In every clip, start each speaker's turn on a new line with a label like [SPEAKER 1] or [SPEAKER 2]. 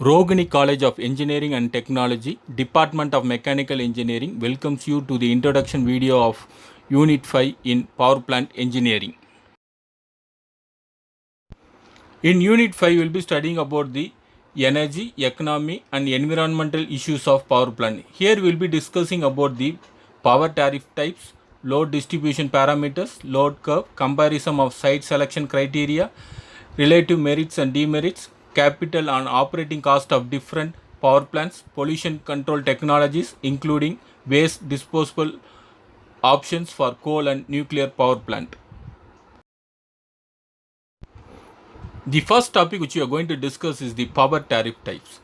[SPEAKER 1] Rogani College of Engineering and Technology, Department of Mechanical Engineering welcomes you to the introduction video of Unit 5 in Power Plant Engineering. In Unit 5, we will be studying about the energy, economy and environmental issues of power plant. Here we will be discussing about the power tariff types, load distribution parameters, load curve, comparison of site selection criteria, relative merits and demerits, capital and operating cost of different power plants, pollution control technologies including waste disposal options for coal and nuclear power plant. The first topic which we are going to discuss is the power tariff types.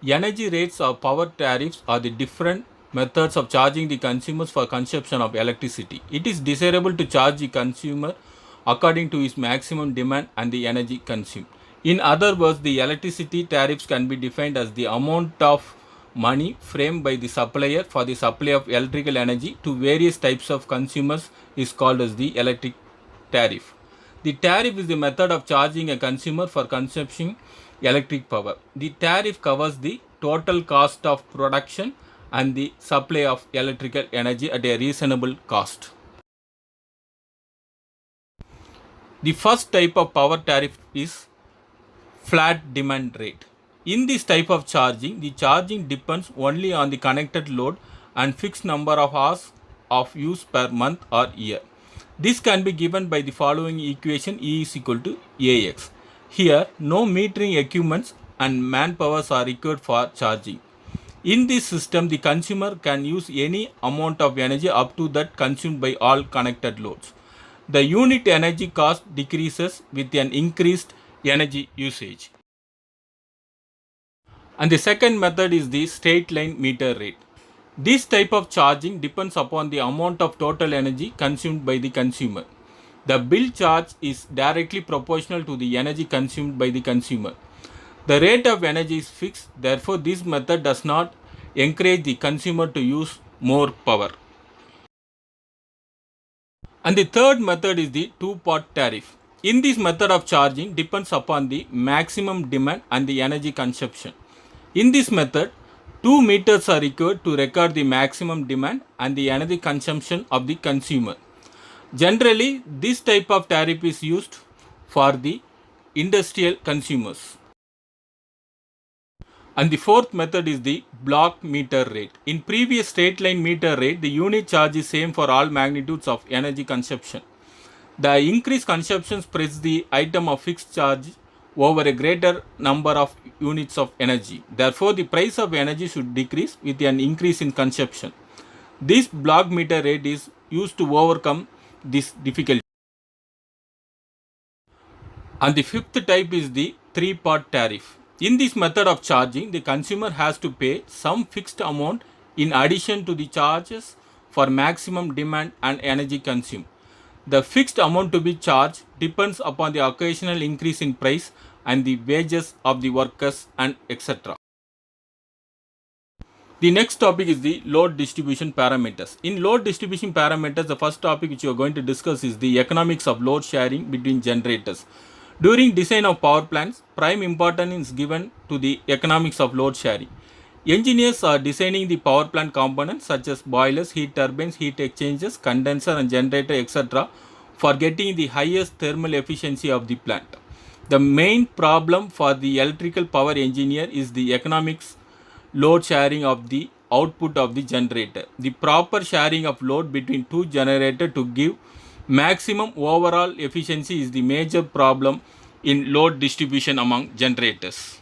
[SPEAKER 1] Energy rates or power tariffs are the different methods of charging the consumers for consumption of electricity. It is desirable to charge the consumer according to his maximum demand and the energy consumed. In other words, the electricity tariffs can be defined as the amount of money framed by the supplier for the supply of electrical energy to various types of consumers is called as the electric tariff. The tariff is the method of charging a consumer for consuming electric power. The tariff covers the total cost of production and the supply of electrical energy at a reasonable cost. The first type of power tariff is flat demand rate. In this type of charging, the charging depends only on the connected load and fixed number of hours of use per month or year. This can be given by the following equation: E is equal to AX. Here, no metering equipments and manpowers are required for charging. In this system, the consumer can use any amount of energy up to that consumed by all connected loads. The unit energy cost decreases with an increased energy usage. And the second method is the straight line meter rate. This type of charging depends upon the amount of total energy consumed by the consumer. The bill charge is directly proportional to the energy consumed by the consumer. The rate of energy is fixed, therefore this method does not encourage the consumer to use more power. And the third method is the two-part tariff. In this method of charging depends upon the maximum demand and the energy consumption. In this method, 2 meters are required to record the maximum demand and the energy consumption of the consumer. Generally, this type of tariff is used for the industrial consumers. And the fourth method is the block meter rate. In previous straight line meter rate, the unit charge is same for all magnitudes of energy consumption. The increased consumption spreads the item of fixed charge over a greater number of units of energy. Therefore, the price of energy should decrease with an increase in consumption. This block meter rate is used to overcome this difficulty. And the fifth type is the three-part tariff. In this method of charging, the consumer has to pay some fixed amount in addition to the charges for maximum demand and energy consumed. The fixed amount to be charged depends upon the occasional increase in price and the wages of the workers and etc. The next topic is the load distribution parameters. In load distribution parameters, the first topic which you are going to discuss is the economics of load sharing between generators. During design of power plants, prime importance is given to the economics of load sharing. Engineers are designing the power plant components such as boilers, heat turbines, heat exchangers, condenser and generator etc. for getting the highest thermal efficiency of the plant. The main problem for the electrical power engineer is the economics load sharing of the output of the generator. The proper sharing of load between two generators to give maximum overall efficiency is the major problem in load distribution among generators.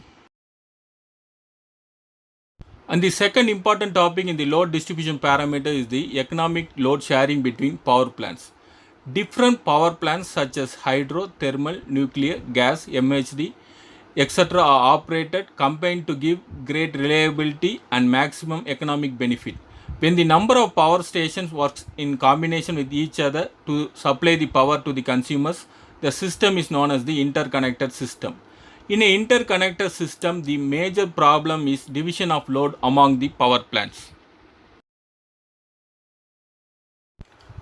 [SPEAKER 1] And the second important topic in the load distribution parameter is the economic load sharing between power plants. Different power plants such as hydro, thermal, nuclear, gas, MHD, etc. are operated combined to give great reliability and maximum economic benefit. When the number of power stations works in combination with each other to supply the power to the consumers, the system is known as the interconnected system. In an interconnected system, the major problem is division of load among the power plants.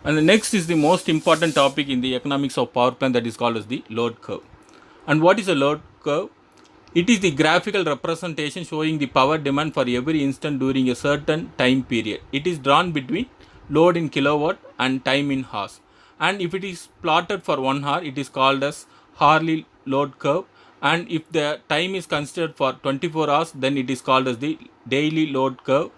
[SPEAKER 1] And the next is the most important topic in the economics of power plant, that is called as the load curve. And what is a load curve? It is the graphical representation showing the power demand for every instant during a certain time period. It is drawn between load in kilowatt and time in hours. And if it is plotted for 1 hour, it is called as Hartley load curve. And if the time is considered for 24 hours, then it is called as the daily load curve.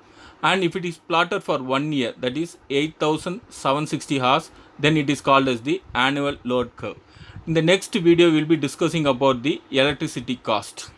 [SPEAKER 1] And if it is plotted for 1 year, that is 8760 hours, then it is called as the annual load curve. In the next video, we will be discussing about the electricity cost.